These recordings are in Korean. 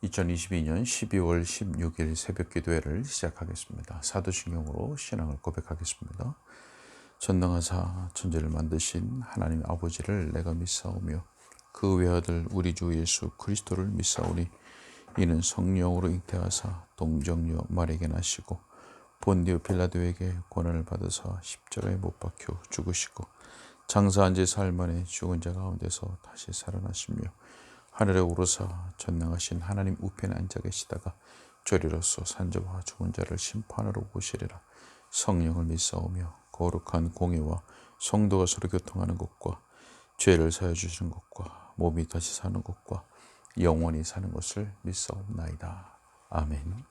2022년 12월 16일 새벽 기도회를 시작하겠습니다. 사도신경으로 신앙을 고백하겠습니다. 전능하사 천지를 만드신 하나님 아버지를 내가 믿사오며 그 외아들 우리 주 예수 그리스도를 믿사오니 이는 성령으로 잉태하사 동정녀 마리아에게 나시고 본디오 빌라도에게 고난을 받으사 십자가에 못 박혀 죽으시고 장사한 지 사흘 만에 죽은 자 가운데서 다시 살아나시며 하늘에 오르사 전능하신 하나님 우편에 앉아 계시다가 저리로서 산자와 죽은 자를 심판하러 오시리라. 성령을 믿사오며 거룩한 공예와 성도가 서로 교통하는 것과 죄를 사하여 주시는 것과 몸이 다시 사는 것과 영원히 사는 것을 믿사옵나이다. 아멘.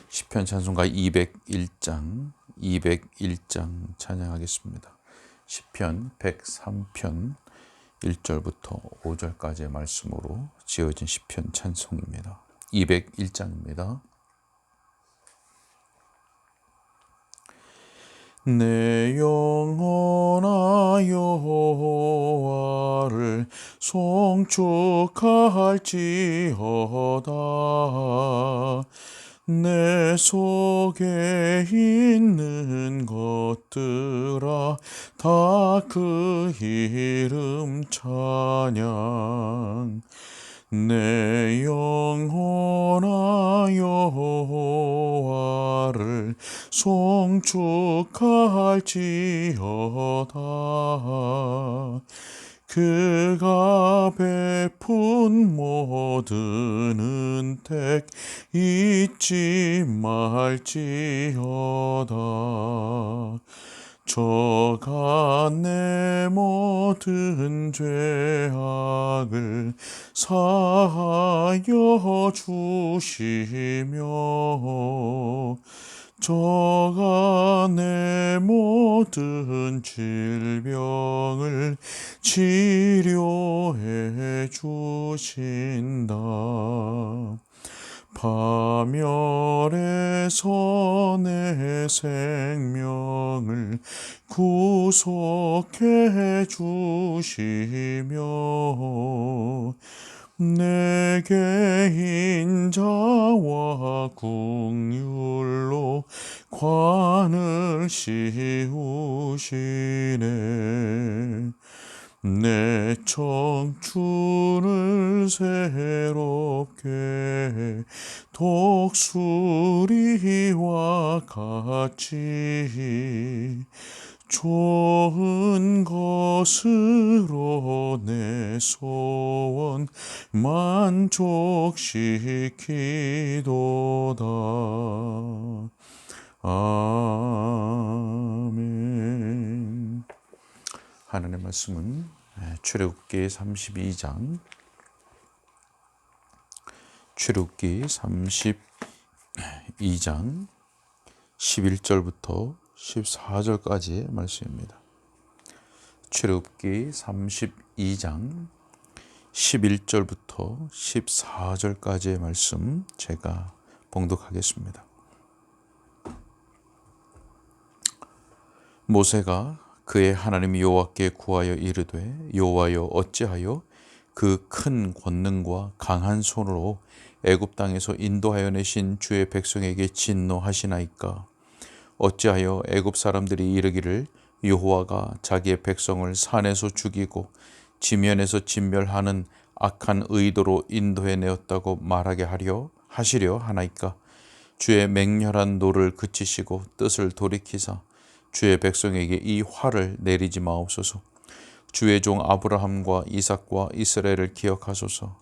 시편 찬송가 201장 찬양하겠습니다. 시편 103편 1절부터 5절까지의 말씀으로 지어진 시편 찬송입니다. 201장입니다. 내 영혼아 여호와를 송축할지어다. 내 속에 있는 것들아 다 그 이름 찬양. 내 영혼아 여호와를 송축할지어다. 그가 베푼 모든 은택 잊지 말지어다. 저가 내 모든 죄악을 사하여 주시며 저가 내 모든 질병을 치료해 주신다. 파멸에서 내 생명을 구속해 주시며 내게 인자와 긍휼로 관을 씌우시네. 내 청춘을 새롭게 독수리와 같이 좋은 것으로 내 소원 만족시키도다. 아멘. 하나님의 말씀은 출애굽기 32장 11절부터 14절까지의 말씀입니다. 출애굽기 32장 11절부터 14절까지의 말씀 제가 봉독하겠습니다. 모세가 그의 하나님 여호와께 구하여 이르되 여호와여 어찌하여 그 큰 권능과 강한 손으로 애굽 땅에서 인도하여 내신 주의 백성에게 진노하시나이까. 어찌하여 애굽 사람들이 이르기를 여호와가 자기의 백성을 산에서 죽이고 지면에서 진멸하는 악한 의도로 인도해 내었다고 말하게 하시려 하나이까. 주의 맹렬한 노를 그치시고 뜻을 돌이키사 주의 백성에게 이 화를 내리지 마옵소서. 주의 종 아브라함과 이삭과 이스라엘을 기억하소서.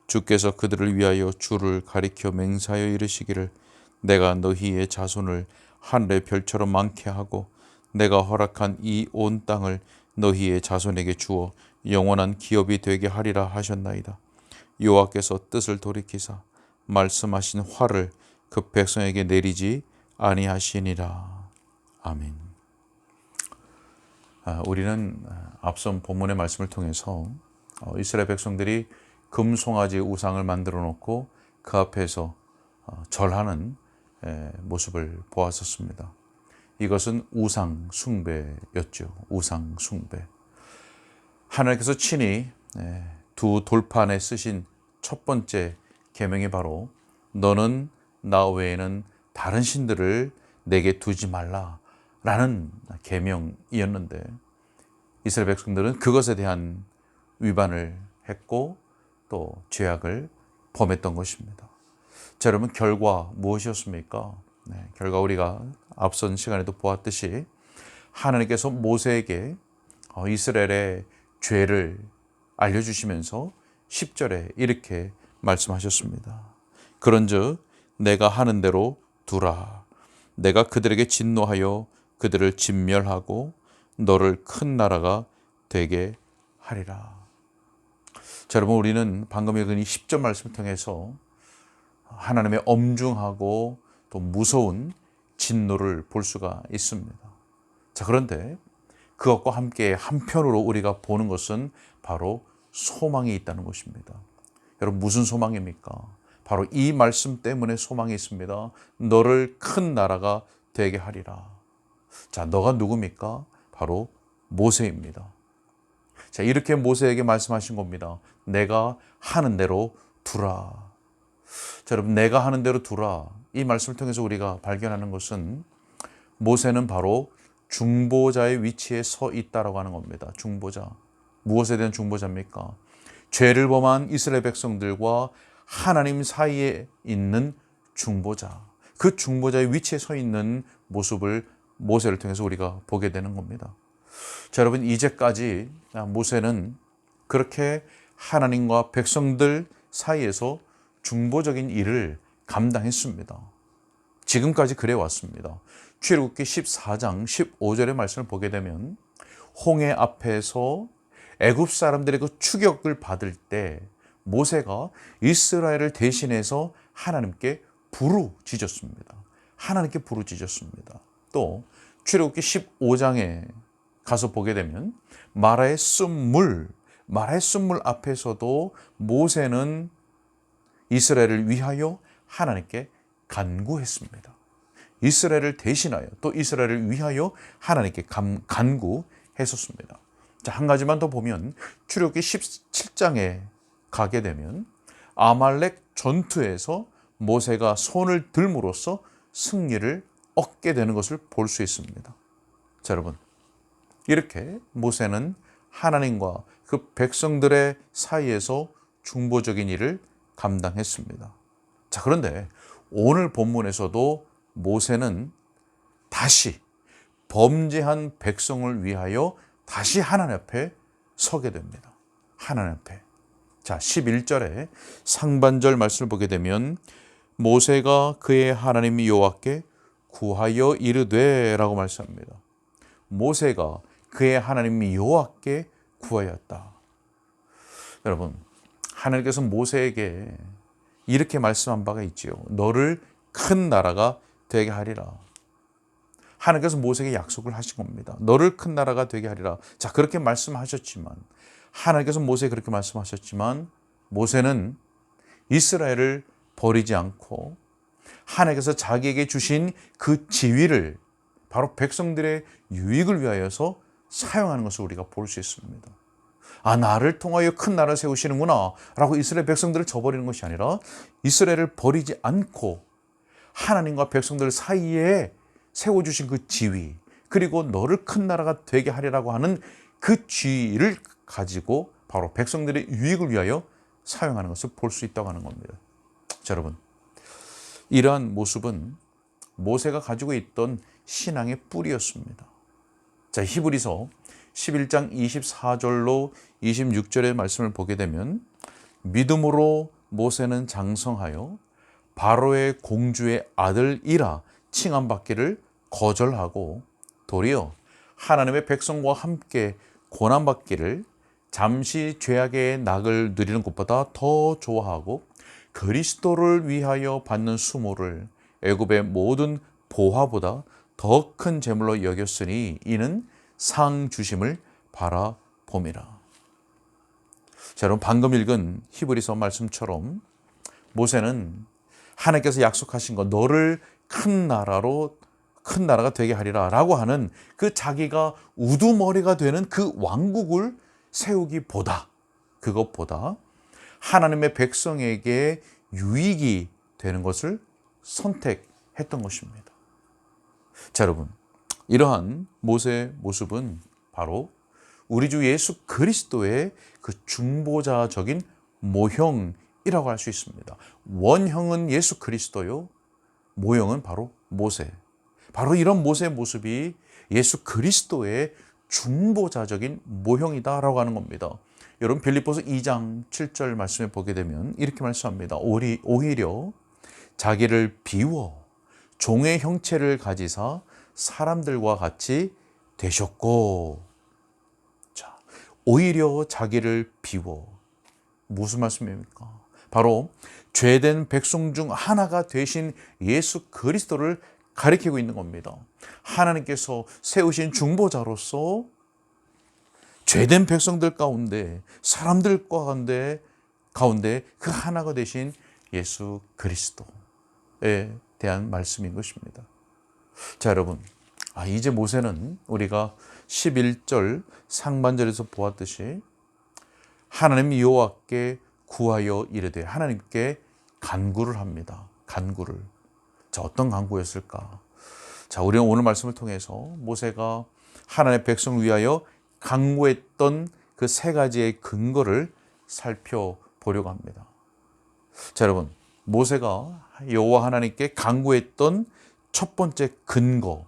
주께서 그들을 위하여 주를 가리켜 맹세하여 이르시기를 내가 너희의 자손을 하늘의 별처럼 많게 하고 내가 허락한 이 온 땅을 너희의 자손에게 주어 영원한 기업이 되게 하리라 하셨나이다. 여호와께서 뜻을 돌이키사 말씀하신 화를 그 백성에게 내리지 아니하시니라. 아멘. 우리는 앞선 본문의 말씀을 통해서 이스라엘 백성들이 금송아지 우상을 만들어 놓고 그 앞에서 절하는 모습을 보았었습니다. 이것은 우상 숭배였죠. 우상 숭배. 하나님께서 친히 두 돌판에 쓰신 첫 번째 계명이 바로 너는 나 외에는 다른 신들을 내게 두지 말라라는 계명이었는데 이스라엘 백성들은 그것에 대한 위반을 했고 또 죄악을 범했던 것입니다. 자, 여러분 결과 무엇이었습니까? 결과 우리가 앞선 시간에도 보았듯이 하나님께서 모세에게 이스라엘의 죄를 알려주시면서 10절에 이렇게 말씀하셨습니다. 그런즉 내가 하는 대로 두라. 내가 그들에게 진노하여 그들을 진멸하고 너를 큰 나라가 되게 하리라. 자, 여러분 우리는 방금 읽은 이 10절 말씀을 통해서 하나님의 엄중하고 또 무서운 진노를 볼 수가 있습니다. 자, 그런데 그것과 함께 한편으로 우리가 보는 것은 바로 소망이 있다는 것입니다. 여러분 무슨 소망입니까? 바로 이 말씀 때문에 소망이 있습니다. 너를 큰 나라가 되게 하리라. 자, 너가 누굽니까? 바로 모세입니다. 자, 이렇게 모세에게 말씀하신 겁니다. 내가 하는 대로 두라. 자, 여러분 내가 하는 대로 두라. 이 말씀을 통해서 우리가 발견하는 것은 모세는 바로 중보자의 위치에 서 있다라고 하는 겁니다. 중보자. 무엇에 대한 중보자입니까? 죄를 범한 이스라엘 백성들과 하나님 사이에 있는 중보자. 그 중보자의 위치에 서 있는 모습을 모세를 통해서 우리가 보게 되는 겁니다. 자, 여러분 이제까지 모세는 그렇게 하나님과 백성들 사이에서 중보적인 일을 감당했습니다. 지금까지 그래 왔습니다. 출애굽기 14장 15절의 말씀을 보게 되면 홍해 앞에서 애굽 사람들의 그 추격을 받을 때 모세가 이스라엘을 대신해서 하나님께 부르짖었습니다. 하나님께 부르짖었습니다. 또 출애굽기 15장에 가서 보게 되면 마라의 쓴물 앞에서도 모세는 이스라엘을 위하여 하나님께 간구했습니다. 이스라엘을 대신하여 또 이스라엘을 위하여 하나님께 간구했었습니다. 자, 한 가지만 더 보면 출애굽기 17장에 가게 되면 아말렉 전투에서 모세가 손을 들므로써 승리를 얻게 되는 것을 볼 수 있습니다. 자, 여러분 이렇게 모세는 하나님과 그 백성들의 사이에서 중보적인 일을 감당했습니다. 자, 그런데 오늘 본문에서도 모세는 다시 범죄한 백성을 위하여 다시 하나님 앞에 서게 됩니다. 하나님 앞에. 자, 11절에 상반절 말씀을 보게 되면 모세가 그의 하나님 여호와께 구하여 이르되 라고 말씀합니다. 모세가 그의 하나님 여호와께 구하였다. 여러분, 하나님께서 모세에게 이렇게 말씀한 바가 있지요. 너를 큰 나라가 되게 하리라. 하나님께서 모세에게 약속을 하신 겁니다. 너를 큰 나라가 되게 하리라. 자, 그렇게 말씀하셨지만 하나님께서 모세에게 그렇게 말씀하셨지만 모세는 이스라엘을 버리지 않고 하나님께서 자기에게 주신 그 지위를 바로 백성들의 유익을 위하여서 사용하는 것을 우리가 볼 수 있습니다. 아, 나를 통하여 큰 나라를 세우시는구나 라고 이스라엘 백성들을 저버리는 것이 아니라 이스라엘을 버리지 않고 하나님과 백성들 사이에 세워주신 그 지위, 그리고 너를 큰 나라가 되게 하리라고 하는 그 지위를 가지고 바로 백성들의 유익을 위하여 사용하는 것을 볼 수 있다고 하는 겁니다. 자, 여러분 이러한 모습은 모세가 가지고 있던 신앙의 뿌리였습니다. 자, 히브리서 11장 24절로 26절의 말씀을 보게 되면 믿음으로 모세는 장성하여 바로의 공주의 아들이라 칭함받기를 거절하고 도리어 하나님의 백성과 함께 고난받기를 잠시 죄악의 낙을 누리는 것보다 더 좋아하고 그리스도를 위하여 받는 수모를 애굽의 모든 보화보다 더 큰 재물로 여겼으니 이는 상 주심을 바라봄이라. 자, 여러분 방금 읽은 히브리서 말씀처럼 모세는 하나님께서 약속하신 것, 너를 큰 나라가 되게 하리라 라고 하는 그 자기가 우두머리가 되는 그 왕국을 세우기보다, 그것보다 하나님의 백성에게 유익이 되는 것을 선택했던 것입니다. 자, 여러분, 이러한 모세의 모습은 바로 우리 주 예수 그리스도의 그 중보자적인 모형이라고 할 수 있습니다. 원형은 예수 그리스도요, 모형은 바로 모세. 바로 이런 모세의 모습이 예수 그리스도의 중보자적인 모형이다라고 하는 겁니다. 여러분, 빌립보서 2장 7절 말씀에 보게 되면 이렇게 말씀합니다. 오히려 자기를 비워 종의 형체를 가지사 사람들과 같이 되셨고. 자, 오히려 자기를 비워. 무슨 말씀입니까? 바로 죄된 백성 중 하나가 되신 예수 그리스도를 가리키고 있는 겁니다. 하나님께서 세우신 중보자로서 죄된 백성들 가운데, 사람들 가운데 그 하나가 되신 예수 그리스도에 대한 말씀인 것입니다. 자, 여러분, 이제 모세는 우리가 11절 상반절에서 보았듯이 하나님 여호와께 구하여 이르되, 하나님께 간구를 합니다. 간구를. 자, 어떤 간구였을까? 자, 우리는 오늘 말씀을 통해서 모세가 하나님의 백성을 위하여 간구했던 그 세 가지의 근거를 살펴보려고 합니다. 자, 여러분, 모세가 여호와 하나님께 간구했던 첫 번째 근거,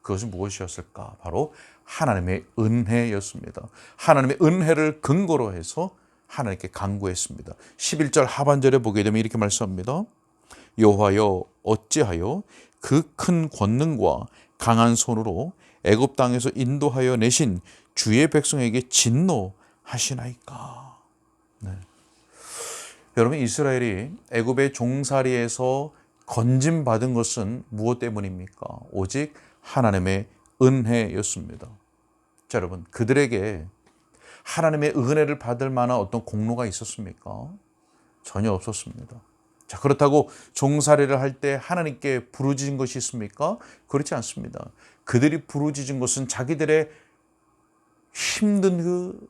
그것은 무엇이었을까? 바로 하나님의 은혜였습니다. 하나님의 은혜를 근거로 해서 하나님께 간구했습니다. 11절 하반절에 보게 되면 이렇게 말씀합니다. 여호와여, 어찌하여 그 큰 권능과 강한 손으로 애굽 땅에서 인도하여 내신 주의 백성에게 진노하시나이까. 네. 여러분, 이스라엘이 애굽의 종살이에서 건짐받은 것은 무엇 때문입니까? 오직 하나님의 은혜였습니다. 자, 여러분, 그들에게 하나님의 은혜를 받을 만한 어떤 공로가 있었습니까? 전혀 없었습니다. 자, 그렇다고 종살이를 할 때 하나님께 부르짖은 것이 있습니까? 그렇지 않습니다. 그들이 부르짖은 것은 자기들의 힘든 그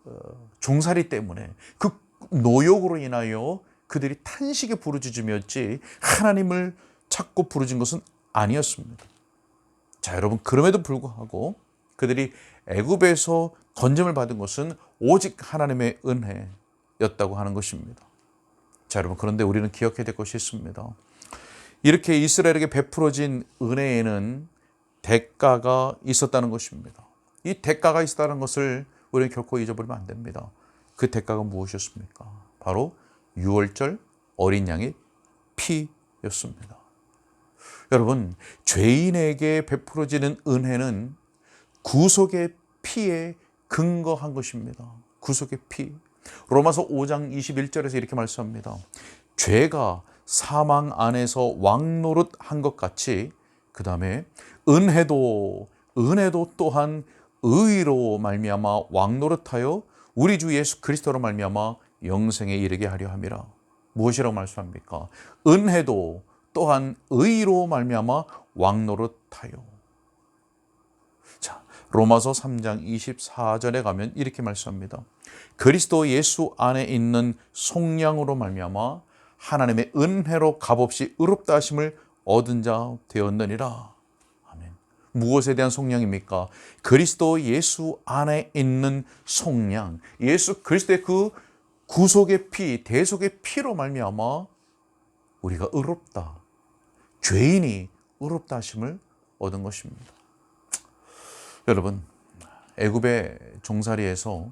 종살이 때문에, 그 노역으로 인하여 그들이 탄식에 부르짖음이었지 하나님을 찾고 부르짖은 것은 아니었습니다. 자, 여러분, 그럼에도 불구하고 그들이 애굽에서 건짐을 받은 것은 오직 하나님의 은혜였다고 하는 것입니다. 자, 여러분, 그런데 우리는 기억해야 될 것이 있습니다. 이렇게 이스라엘에게 베풀어진 은혜에는 대가가 있었다는 것입니다. 이 대가가 있었다는 것을 우리는 결코 잊어버리면 안 됩니다. 그 대가가 무엇이었습니까? 바로 유월절 어린 양의 피였습니다. 여러분, 죄인에게 베풀어지는 은혜는 구속의 피에 근거한 것입니다. 구속의 피. 로마서 5장 21절에서 이렇게 말씀합니다. 죄가 사망 안에서 왕노릇한 것 같이, 그 다음에 은혜도 또한 의로 말미암아 왕노릇하여 우리 주 예수 그리스도로 말미암아 영생에 이르게 하려 함이라. 무엇이라고 말씀합니까? 은혜도 또한 의로 말미암아 왕노릇하여. 자, 로마서 3장 24절에 가면 이렇게 말씀합니다. 그리스도 예수 안에 있는 속량으로 말미암아 하나님의 은혜로 값없이 의롭다 하심을 얻은 자 되었느니라. 아멘. 무엇에 대한 속량입니까? 그리스도 예수 안에 있는 속량, 예수 그리스도의 그 구속의 피, 대속의 피로 말미암아 우리가 의롭다, 죄인이 의롭다 하심을 얻은 것입니다. 여러분, 애굽의 종살이에서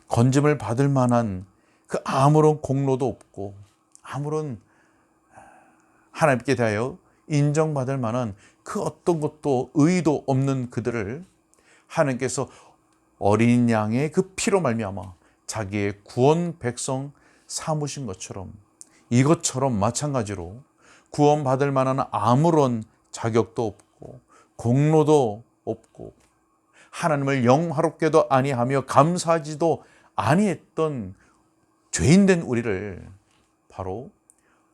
건짐을 받을 만한 그 아무런 공로도 없고 아무런 하나님께 대하여 인정받을 만한 그 어떤 것도 의도 없는 그들을 하나님께서 어린 양의 그 피로 말미암아 자기의 구원 백성 삼으신 것처럼, 이것처럼 마찬가지로 구원받을 만한 아무런 자격도 없고 공로도 없고 하나님을 영화롭게도 아니하며 감사하지도 아니했던 죄인된 우리를 바로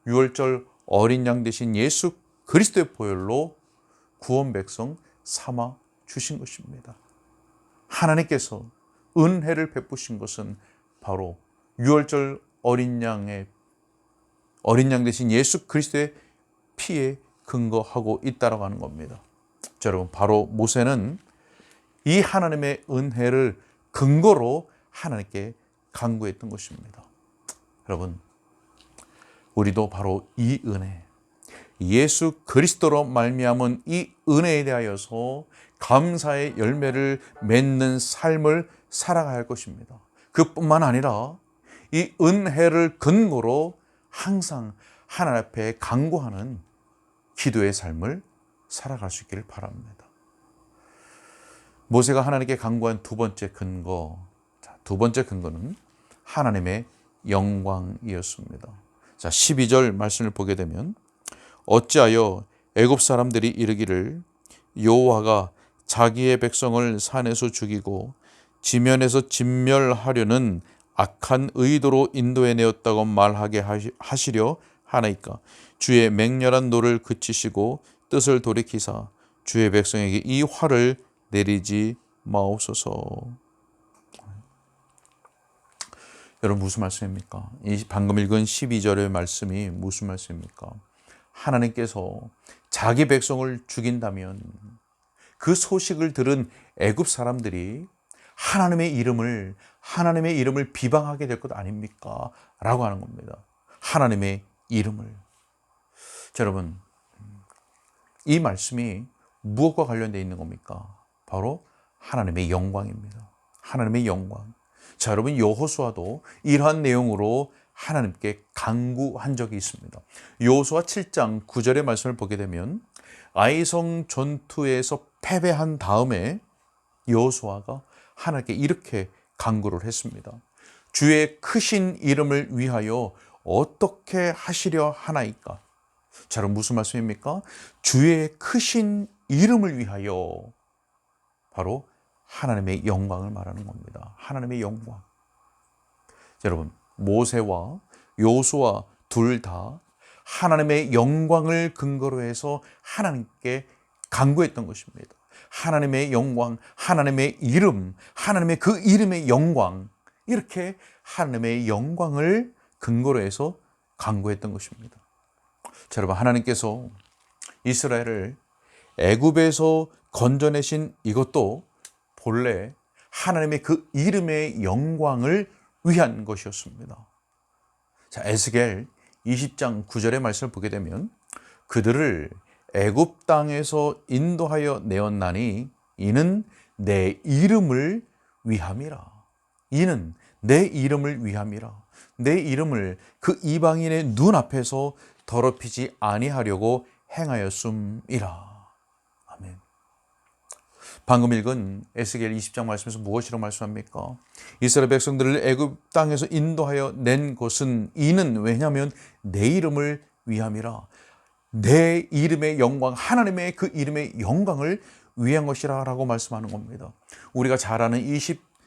유월절 어린 양 되신 예수 그리스도의 보혈로 구원 백성 삼아 주신 것입니다. 하나님께서 은혜를 베푸신 것은 바로 유월절 어린 양의 어린 양 대신 예수 그리스도의 피에 근거하고 있다라고 하는 겁니다. 자, 여러분, 바로 모세는 이 하나님의 은혜를 근거로 하나님께 간구했던 것입니다. 여러분, 우리도 바로 이 은혜, 예수 그리스도로 말미암은 이 은혜에 대하여서 감사의 열매를 맺는 삶을 살아가야 할 것입니다. 그뿐만 아니라 이 은혜를 근거로 항상 하나님 앞에 간구하는 기도의 삶을 살아갈 수 있기를 바랍니다. 모세가 하나님께 간구한 두 번째 근거, 두 번째 근거는 하나님의 영광이었습니다. 자, 12절 말씀을 보게 되면 어찌하여 애굽 사람들이 이르기를 여호와가 자기의 백성을 산에서 죽이고 지면에서 진멸하려는 악한 의도로 인도해 내었다고 말하게 하시려 하나이까. 주의 맹렬한 노를 그치시고 뜻을 돌이키사 주의 백성에게 이 화를 내리지 마옵소서. 여러분, 무슨 말씀입니까? 이 방금 읽은 12절의 말씀이 무슨 말씀입니까? 하나님께서 자기 백성을 죽인다면 그 소식을 들은 애굽 사람들이 하나님의 이름을 비방하게 될 것 아닙니까? 라고 하는 겁니다. 하나님의 이름을. 자, 여러분, 이 말씀이 무엇과 관련되어 있는 겁니까? 바로 하나님의 영광입니다. 하나님의 영광. 자, 여러분, 여호수아도 이러한 내용으로 하나님께 간구한 적이 있습니다. 여호수아 7장 9절의 말씀을 보게 되면 아이성 전투에서 패배한 다음에 여호수아가 하나님께 이렇게 간구를 했습니다. 주의 크신 이름을 위하여 어떻게 하시려 하나이까? 자, 그럼 무슨 말씀입니까? 주의 크신 이름을 위하여, 바로 하나님의 영광을 말하는 겁니다. 하나님의 영광. 자, 여러분, 모세와 여호수아 둘 다 하나님의 영광을 근거로 해서 하나님께 간구했던 것입니다. 하나님의 영광, 하나님의 이름, 하나님의 그 이름의 영광, 이렇게 하나님의 영광을 근거로 해서 간구했던 것입니다. 자, 여러분, 하나님께서 이스라엘을 애굽에서 건져내신 이것도 본래 하나님의 그 이름의 영광을 위한 것이었습니다. 자, 에스겔 20장 9절의 말씀을 보게 되면 그들을 애굽 땅에서 인도하여 내었나니 이는 내 이름을 위함이라. 이는 내 이름을 위함이라. 내 이름을 그 이방인의 눈앞에서 더럽히지 아니하려고 행하였음이라. 아멘. 방금 읽은 에스겔 20장 말씀에서 무엇이라고 말씀합니까? 이스라엘 백성들을 애굽 땅에서 인도하여 낸 것은 이는, 왜냐하면 내 이름을 위함이라. 내 이름의 영광, 하나님의 그 이름의 영광을 위한 것이라고 말씀하는 겁니다. 우리가 잘 아는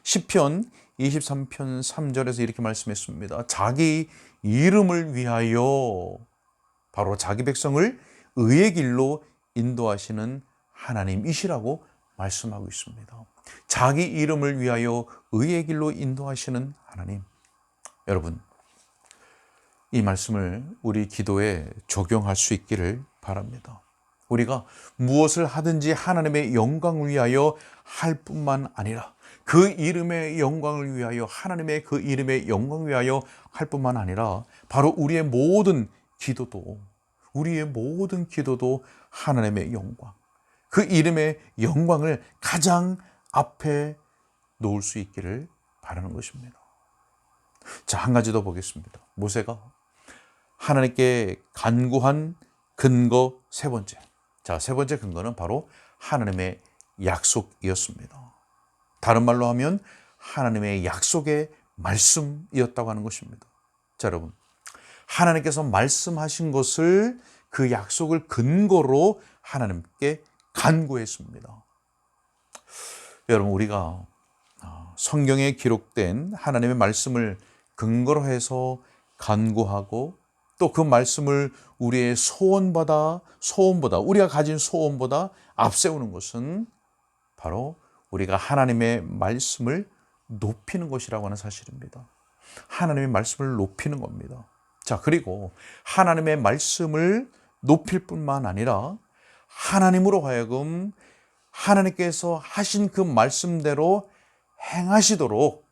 시편 23편 3절에서 이렇게 말씀했습니다. 자기 이름을 위하여, 바로 자기 백성을 의의 길로 인도하시는 하나님이시라고 말씀하고 있습니다. 자기 이름을 위하여 의의 길로 인도하시는 하나님. 여러분, 이 말씀을 우리 기도에 적용할 수 있기를 바랍니다. 우리가 무엇을 하든지 하나님의 영광을 위하여 할 뿐만 아니라 그 이름의 영광을 위하여, 하나님의 그 이름의 영광을 위하여 할 뿐만 아니라 바로 우리의 모든 기도도 하나님의 영광, 그 이름의 영광을 가장 앞에 놓을 수 있기를 바라는 것입니다. 자, 한 가지 더 보겠습니다. 모세가 하나님께 간구한 근거 세 번째. 자, 세 번째 근거는 바로 하나님의 약속이었습니다. 다른 말로 하면 하나님의 약속의 말씀이었다고 하는 것입니다. 자, 여러분, 하나님께서 말씀하신 것을, 그 약속을 근거로 하나님께 간구했습니다. 여러분, 우리가 성경에 기록된 하나님의 말씀을 근거로 해서 간구하고 또 그 말씀을 우리의 소원보다, 우리가 가진 소원보다 앞세우는 것은 바로 우리가 하나님의 말씀을 높이는 것이라고 하는 사실입니다. 하나님의 말씀을 높이는 겁니다. 자, 그리고 하나님의 말씀을 높일 뿐만 아니라 하나님으로 하여금 하나님께서 하신 그 말씀대로 행하시도록,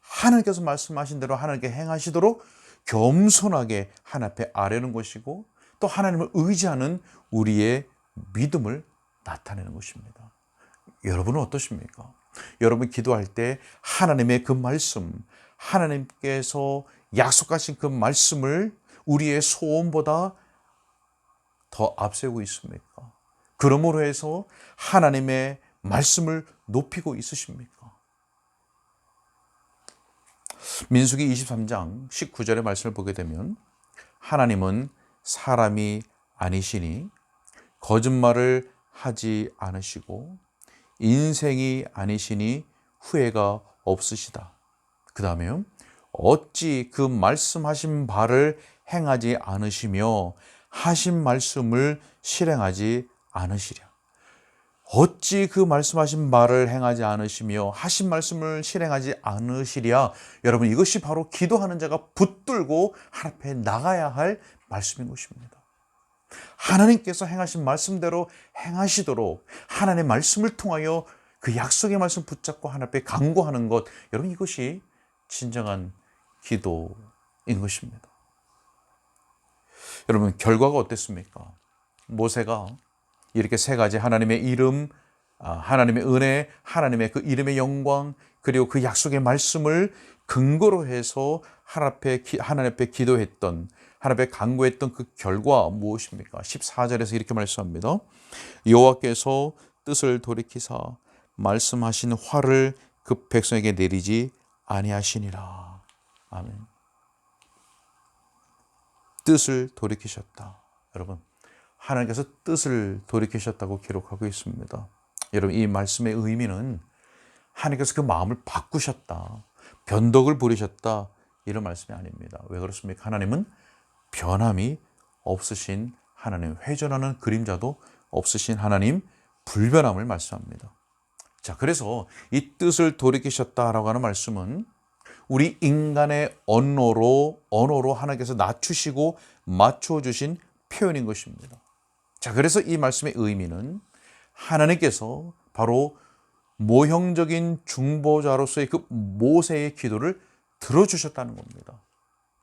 하나님께서 말씀하신 대로 하나님께 행하시도록 겸손하게 하나님 앞에 아뢰는 것이고, 또 하나님을 의지하는 우리의 믿음을 나타내는 것입니다. 여러분은 어떠십니까? 여러분 기도할 때 하나님의 그 말씀, 하나님께서 약속하신 그 말씀을 우리의 소원보다 더 앞세우고 있습니까? 그러므로 해서 하나님의 말씀을 높이고 있으십니까? 민수기 23장 19절의 말씀을 보게 되면 하나님은 사람이 아니시니 거짓말을 하지 않으시고 인생이 아니시니 후회가 없으시다. 그 다음에 어찌 그 말씀하신 바를 행하지 않으시며 하신 말씀을 실행하지 않으시랴. 어찌 그 말씀하신 바를 행하지 않으시며 하신 말씀을 실행하지 않으시랴. 여러분, 이것이 바로 기도하는 자가 붙들고 하나님 앞에 나가야 할 말씀인 것입니다. 하나님께서 행하신 말씀대로 행하시도록 하나님의 말씀을 통하여 그 약속의 말씀 붙잡고 하나님 앞에 간구하는 것, 여러분, 이것이 진정한 기도인 것입니다. 여러분, 결과가 어땠습니까? 모세가 이렇게 세 가지 하나님의 이름, 하나님의 은혜, 하나님의 그 이름의 영광, 그리고 그 약속의 말씀을 근거로 해서 하나님 앞에 기도했던, 하나님 앞에 간구했던 그 결과 무엇입니까? 14절에서 이렇게 말씀합니다. 여호와께서 뜻을 돌이키사 말씀하신 화를 그 백성에게 내리지 아니하시니라. 아멘. 뜻을 돌이키셨다. 여러분, 하나님께서 뜻을 돌이키셨다고 기록하고 있습니다. 여러분, 이 말씀의 의미는 하나님께서 그 마음을 바꾸셨다, 변덕을 부리셨다, 이런 말씀이 아닙니다. 왜 그렇습니까? 하나님은 변함이 없으신 하나님, 회전하는 그림자도 없으신 하나님, 불변함을 말씀합니다. 자, 그래서 이 뜻을 돌이키셨다라고 하는 말씀은 우리 인간의 언어로 하나님께서 낮추시고 맞추어 주신 표현인 것입니다. 자, 그래서 이 말씀의 의미는 하나님께서 바로 모형적인 중보자로서의 그 모세의 기도를 들어주셨다는 겁니다.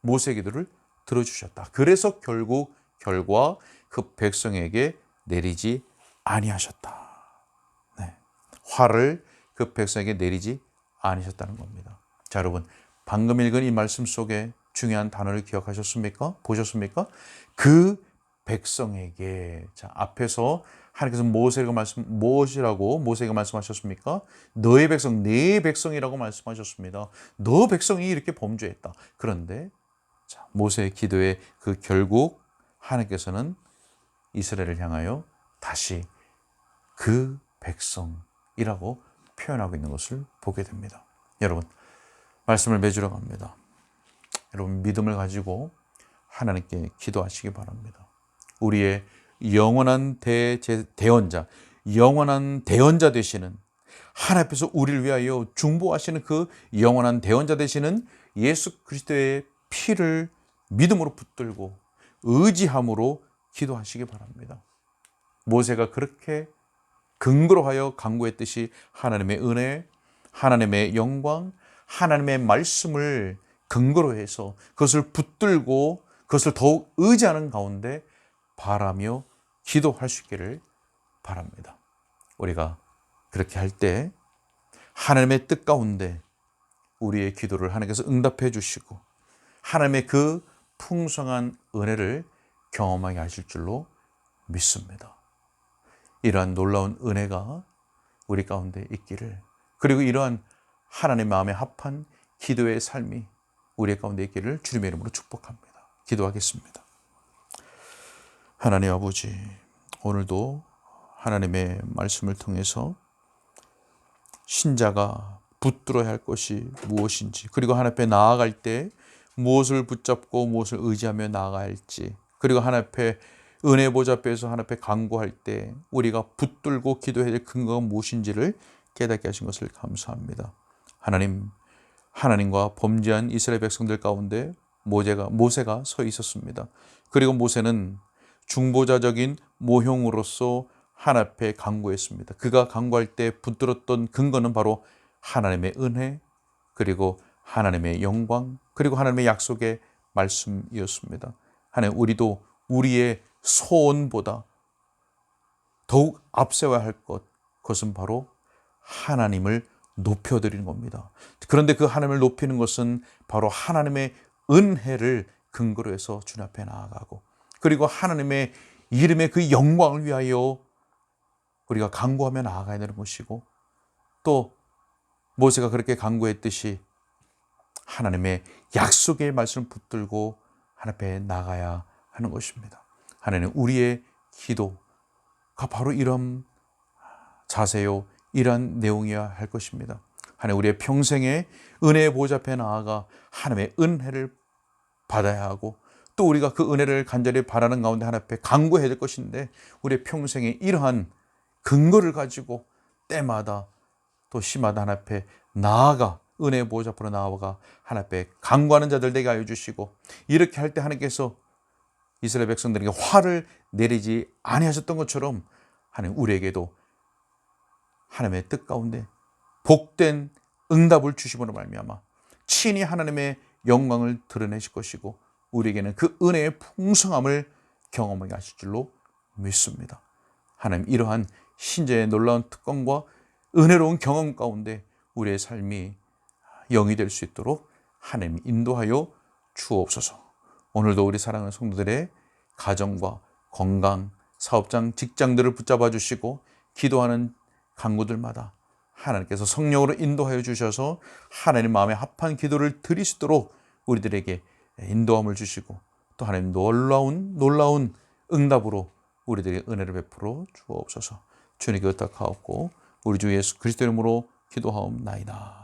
모세의 기도를 들어주셨다. 그래서 결과 그 백성에게 내리지 아니하셨다. 네. 화를 그 백성에게 내리지 아니하셨다는 겁니다. 자, 여러분, 방금 읽은 이 말씀 속에 중요한 단어를 기억하셨습니까? 보셨습니까? 그 백성에게, 자, 앞에서 하나님께서 무엇이라고 모세에게 말씀하셨습니까? 너의 백성, 내 백성이라고 말씀하셨습니다. 너 백성이 이렇게 범죄했다. 그런데 자, 모세의 기도의 그 결국 하나님께서는 이스라엘을 향하여 다시 그 백성이라고 표현하고 있는 것을 보게 됩니다. 여러분, 말씀을 맺으러 갑니다. 여러분, 믿음을 가지고 하나님께 기도하시기 바랍니다. 우리의 영원한 대언자, 영원한 대언자 되시는, 하나님 앞에서 우리를 위하여 중보하시는 그 영원한 대언자 되시는 예수 그리스도의 피를 믿음으로 붙들고 의지함으로 기도하시기 바랍니다. 모세가 그렇게 근거로 하여 간구했듯이 하나님의 은혜, 하나님의 영광, 하나님의 말씀을 근거로 해서 그것을 붙들고 그것을 더욱 의지하는 가운데 바라며 기도할 수 있기를 바랍니다. 우리가 그렇게 할 때 하나님의 뜻 가운데 우리의 기도를 하나님께서 응답해 주시고 하나님의 그 풍성한 은혜를 경험하게 하실 줄로 믿습니다. 이러한 놀라운 은혜가 우리 가운데 있기를, 그리고 이러한 하나님 마음에 합한 기도의 삶이 우리 가운데 있기를 주님의 이름으로 축복합니다. 기도하겠습니다. 하나님 아버지, 오늘도 하나님의 말씀을 통해서 신자가 붙들어야 할 것이 무엇인지, 그리고 하나님 앞에 나아갈 때 무엇을 붙잡고 무엇을 의지하며 나아가야 할지, 그리고 하나님 앞에 은혜 보좌 앞에서 하나님 앞에 간구할 때 우리가 붙들고 기도해야 될 근거가 무엇인지를 깨닫게 하신 것을 감사합니다. 하나님, 하나님과 범죄한 이스라엘 백성들 가운데 모세가 서 있었습니다. 그리고 모세는 중보자적인 모형으로서 하나님 앞에 간구했습니다. 그가 간구할 때 붙들었던 근거는 바로 하나님의 은혜, 그리고 하나님의 영광, 그리고 하나님의 약속의 말씀이었습니다. 하나님, 우리도 우리의 소원보다 더욱 앞세워야 할 그것은 바로 하나님을 높여드리는 겁니다. 그런데 그 하나님을 높이는 것은 바로 하나님의 은혜를 근거로 해서 주님 앞에 나아가고, 그리고 하나님의 이름의 그 영광을 위하여 우리가 간구하며 나아가야 되는 것이고, 또 모세가 그렇게 간구했듯이 하나님의 약속의 말씀을 붙들고 하나님 앞에 나가야 하는 것입니다. 하나님, 우리의 기도가 바로 이런 자세요, 이러한 내용이어야 할 것입니다. 하나님, 우리의 평생에 은혜의 보좌 앞에 나아가 하나님의 은혜를 받아야 하고, 또 우리가 그 은혜를 간절히 바라는 가운데 하나님 앞에 간구해야 될 것인데, 우리의 평생에 이러한 근거를 가지고 때마다 또 시마다 하나님 앞에 나아가 은혜의 보좌 앞으로 나아가 하나님 앞에 간구하는 자들 되게 하여 주시고, 이렇게 할 때 하나님께서 이스라엘 백성들에게 화를 내리지 아니하셨던 것처럼 하나님, 우리에게도 하나님의 뜻 가운데 복된 응답을 주심으로 말미암아 친히 하나님의 영광을 드러내실 것이고, 우리에게는 그 은혜의 풍성함을 경험하게 하실 줄로 믿습니다. 하나님, 이러한 신재의 놀라운 특권과 은혜로운 경험 가운데 우리의 삶이 영이 될 수 있도록 하나님 인도하여 주옵소서. 오늘도 우리 사랑하는 성도들의 가정과 건강, 사업장, 직장들을 붙잡아 주시고, 기도하는 간구들마다 하나님께서 성령으로 인도하여 주셔서 하나님 마음에 합한 기도를 드릴 수 있도록 우리들에게 인도함을 주시고, 또 하나님 놀라운 응답으로 우리들에게 은혜를 베풀어 주옵소서. 주님께 의탁하옵고 우리 주 예수 그리스도 이름으로 기도하옵나이다.